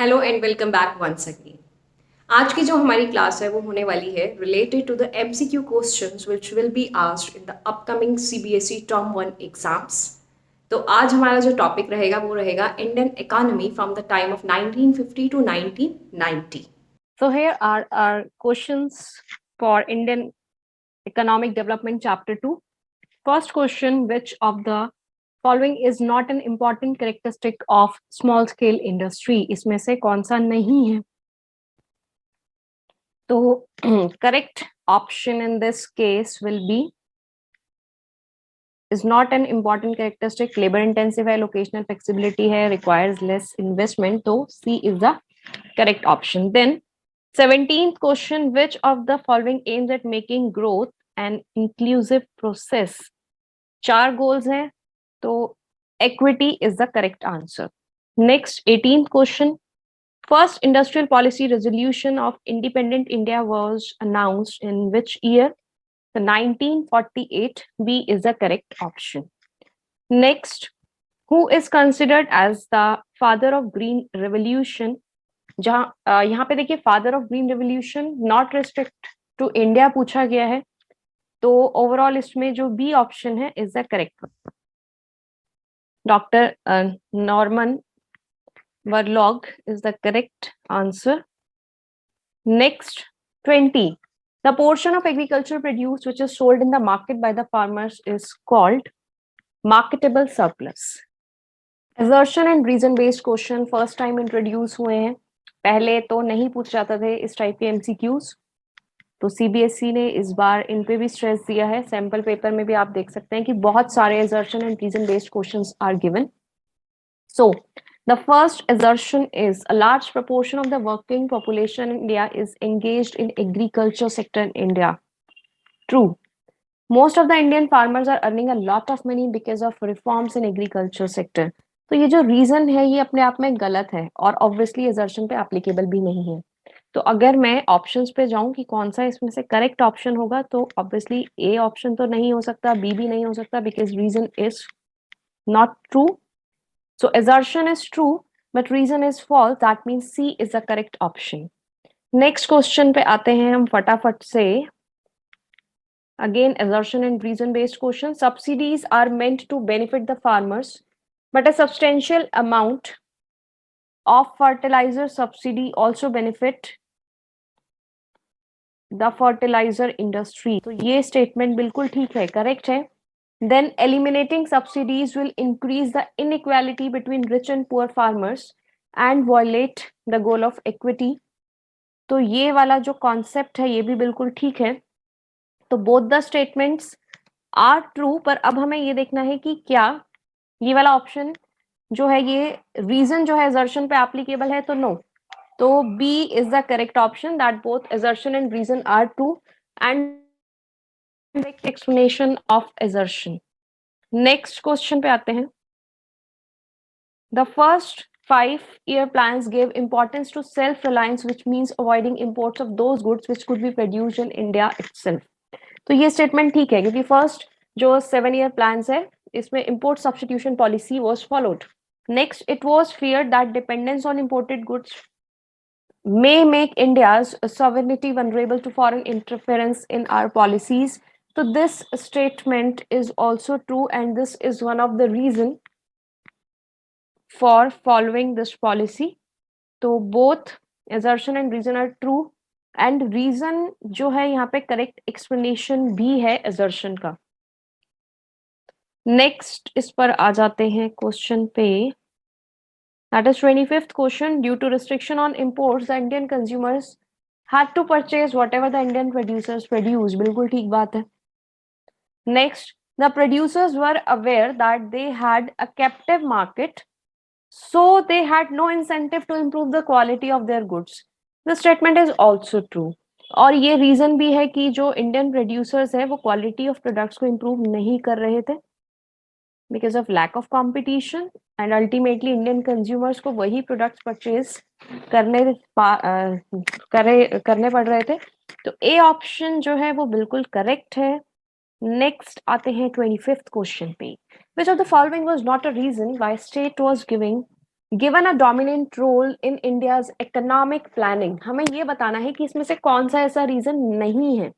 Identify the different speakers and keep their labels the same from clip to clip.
Speaker 1: Hello and welcome back once again. आज की जो हमारी क्लास है वो होने वाली है related to the MCQ questions which will be asked in the upcoming CBSE term 1 exams. तो आज हमारा जो टॉपिक रहेगा वो रहेगा Indian economy from the time of 1950 to 1990।
Speaker 2: So here are our questions for Indian Economic Development Chapter 2. First question, which of the following is not an important characteristic of small scale industry? इसमें से कौन सा नहीं है? तो correct option in this case will be is not an important characteristic, labor intensive है, locational flexibility है, requires less investment, तो C is the correct option. Then 17th question, which of the following aims at making growth an inclusive process? चार goals हैं, तो equity is the correct answer. Next 18th question, first industrial policy resolution of independent India was announced in which year? The 1948. B is the correct option. Next, who is considered as the father of green revolution? जहाँ यहाँ पे देखिए father of green revolution not restrict to India पूछा गया है, तो overall इसमें जो बी ऑप्शन है is the correct. Doctor Norman Borlaug is the correct answer. Next 20, the portion of agricultural produce which is sold in the market by the farmers is called marketable surplus. Assertion and reason based question first time introduce हुए हैं, पहले तो नहीं पूछ जाते थे इस type के एमसीक्यूज, तो सीबीएसई ने इस बार इन पे भी स्ट्रेस दिया है। सैंपल पेपर में भी आप देख सकते हैं कि बहुत सारे assertion and reason based questions are given. So the first assertion is a large proportion of the working population in India is engaged in agriculture sector in India. True. Most of the Indian farmers are earning a lot of money because of reforms in agriculture sector. तो ये जो reason है ये अपने आप में गलत है और ऑब्वियसली assertion पे एप्लीकेबल भी नहीं है। तो अगर मैं ऑप्शंस पे जाऊं कि कौन सा इसमें से करेक्ट ऑप्शन होगा, तो ऑब्वियसली ए ऑप्शन तो नहीं हो सकता, बी भी नहीं हो सकता, because reason is not true. So assertion is true but reason is false, that means C is the correct option. Next question पे आते हैं हम फटाफट से. Again, assertion and reason based question. Subsidies are meant to benefit the farmers, but a substantial amount of fertilizer subsidy also benefit the fertilizer industry. तो ये statement बिल्कुल ठीक है, correct है. Then eliminating subsidies will increase the inequality between rich and poor farmers and violate the goal of equity. तो ये वाला जो concept है ये भी बिल्कुल ठीक है. तो both the statements are true, पर अब हमें ये देखना है कि क्या ये वाला ऑप्शन जो है ये रीजन जो है assertion पे एप्लीकेबल है, तो नो. तो B is the correct option, that both assertion and reason are true and explanation of assertion. Next question पे आते हैं. The first 5-year plans gave importance to self-reliance, which means avoiding imports of those goods which could be produced in India itself. तो ये statement ठीक है क्योंकि first जो 7-year plans है इसमें import substitution policy was followed. Next, it was feared that dependence on imported goods may make India's sovereignty vulnerable to foreign interference in our policies. So this statement is also true, and this is one of the reason for following this policy. तो both assertion and reason are true, and reason जो है यहाँ पे correct explanation भी है assertion का. Next इस पर आ जाते हैं question पे. That is 25th question. Due to restriction on imports, the Indian consumers had to purchase whatever the Indian producers produce. बिल्कुल ठीक बात है. Next, the producers were aware that they had a captive market, so they had no incentive to improve the quality of their goods. The statement is also true. और ये reason भी है कि जो इंडियन प्रोड्यूसर्स है वो quality of products को improve नहीं कर रहे थे because of lack of competition, and ultimately Indian consumers को वही प्रोडक्ट्स परचेज करने पड़ रहे थे. तो ए ऑप्शन जो है वो बिल्कुल करेक्ट है. नेक्स्ट आते हैं 25th क्वेश्चन पे. Which of the following was not a reason why state was giving given a dominant role in India's economic planning, हमें ये बताना है कि इसमें से कौन सा ऐसा रीजन नहीं है।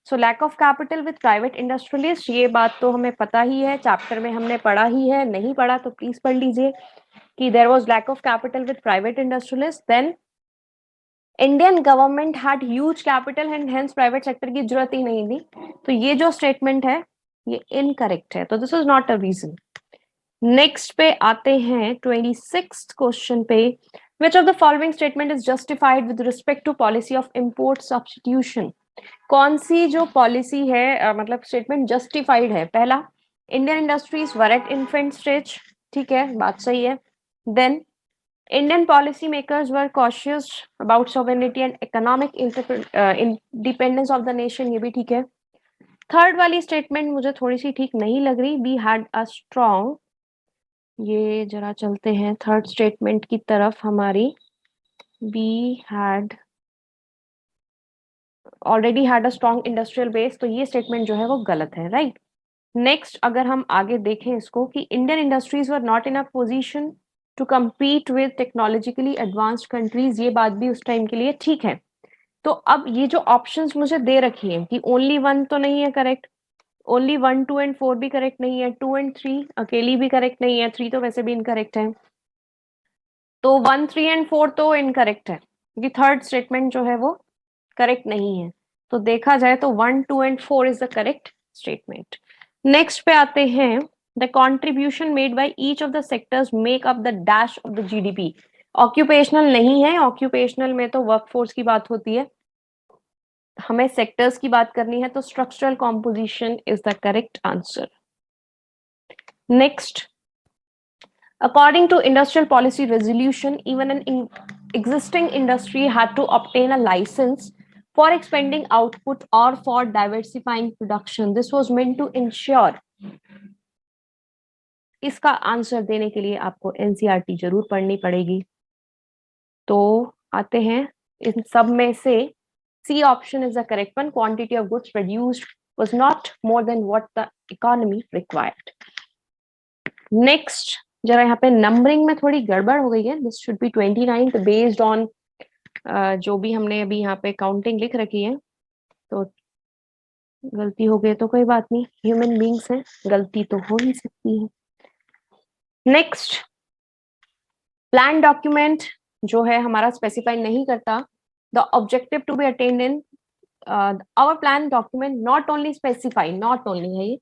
Speaker 2: So lack of capital with private industrialist, ये बात तो हमें पता ही है, चैप्टर में हमने पढ़ा ही है, नहीं पढ़ा तो प्लीज पढ़ लीजिए कि there was lack of capital with private industrialist. Then Indian government had huge capital and hence private sector की जरूरत ही नहीं थी। तो ये जो स्टेटमेंट है ये इनकरेक्ट है, तो this is not a reason. Next पे आते हैं 26th क्वेश्चन पे, which of the following statement is justified with respect to policy of import substitution? कौन सी जो पॉलिसी है मतलब स्टेटमेंट जस्टिफाइड है? पहला, Indian industries were at infant stage, ठीक है, बात सही है। Then Indian policy makers were cautious about sovereignty and economic independence of the nation, ये भी ठीक है। थर्ड वाली स्टेटमेंट मुझे थोड़ी सी ठीक नहीं लग रही, वी हैड अ स्ट्रॉन्ग, ये जरा चलते हैं थर्ड स्टेटमेंट की तरफ हमारी, we had already had a strong industrial base, तो ये स्टेटमेंट जो है वो गलत है, राइट। नेक्स्ट अगर हम आगे देखें इसको कि Indian industries were not in a position to compete with technologically advanced countries, ये बात भी उस टाइम के लिए ठीक है। तो अब ये जो ऑप्शंस मुझे दे रखी है कि ओनली वन तो नहीं है करेक्ट, ओनली 1, 2 एंड 4 भी करेक्ट नहीं है, 2 एंड 3 अकेली भी करेक्ट नहीं है, 3 तो वैसे भी इनकरेक्ट है, तो 1, 3 एंड 4 तो इनकरेक्ट है क्योंकि थर्ड स्टेटमेंट जो है वो करेक्ट नहीं है। तो देखा जाए तो 1, 2 and 4 is the correct statement. Next पे आते हैं, the contribution made by each of the sectors make up the dash of the GDP. Occupational नहीं है, ऑक्यूपेशनल में तो वर्कफोर्स की बात होती है, हमें सेक्टर्स की बात करनी है, तो structural composition is the correct answer. Next, according to industrial policy resolution, even an existing industry had to obtain a license for expanding output or for diversifying production. This was meant to ensure, इसका answer देने के लिए आपको NCERT जरूर पढ़नी पड़ेगी। तो आते हैं इन सब में से C option is the correct one, quantity of goods produced was not more than what the economy required. Next, जरा यहाँ पे नंबरिंग में थोड़ी गड़बड़ हो गई है, this should be 29 based on जो भी हमने अभी यहाँ पे काउंटिंग लिख रखी है, तो गलती हो गई तो कोई बात नहीं, ह्यूमन बींग्स हैं, गलती तो हो ही सकती है। नेक्स्ट, प्लान डॉक्यूमेंट जो है हमारा स्पेसिफाई नहीं करता the objective to be attend in our plan document, not only specify, not only है ये,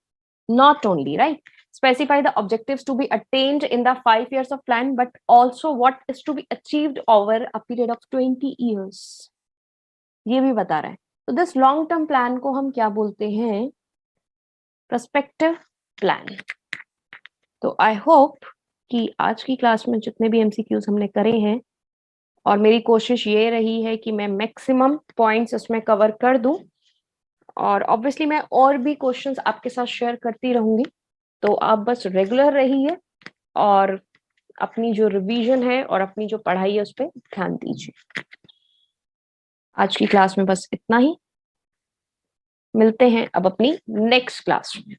Speaker 2: not only, right, specify the objectives to be attained in the 5 years of plan, but also what is to be achieved over a period of 20 years, ये भी बता रहा है। तो this long term plan को हम क्या बोलते हैं? Perspective plan. तो आई होप कि आज की क्लास में जितने भी एमसीक्यूज हमने करे हैं, और मेरी कोशिश ये रही है कि मैं मैक्सिमम पॉइंट्स उसमें कवर कर दूं, और ऑब्वियसली मैं और भी क्वेश्चंस आपके साथ शेयर करती रहूंगी, तो आप बस रेगुलर रहिए और अपनी जो रिवीजन है और अपनी जो पढ़ाई है उस पर ध्यान दीजिए। आज की क्लास में बस इतना ही, मिलते हैं अब अपनी नेक्स्ट क्लास में।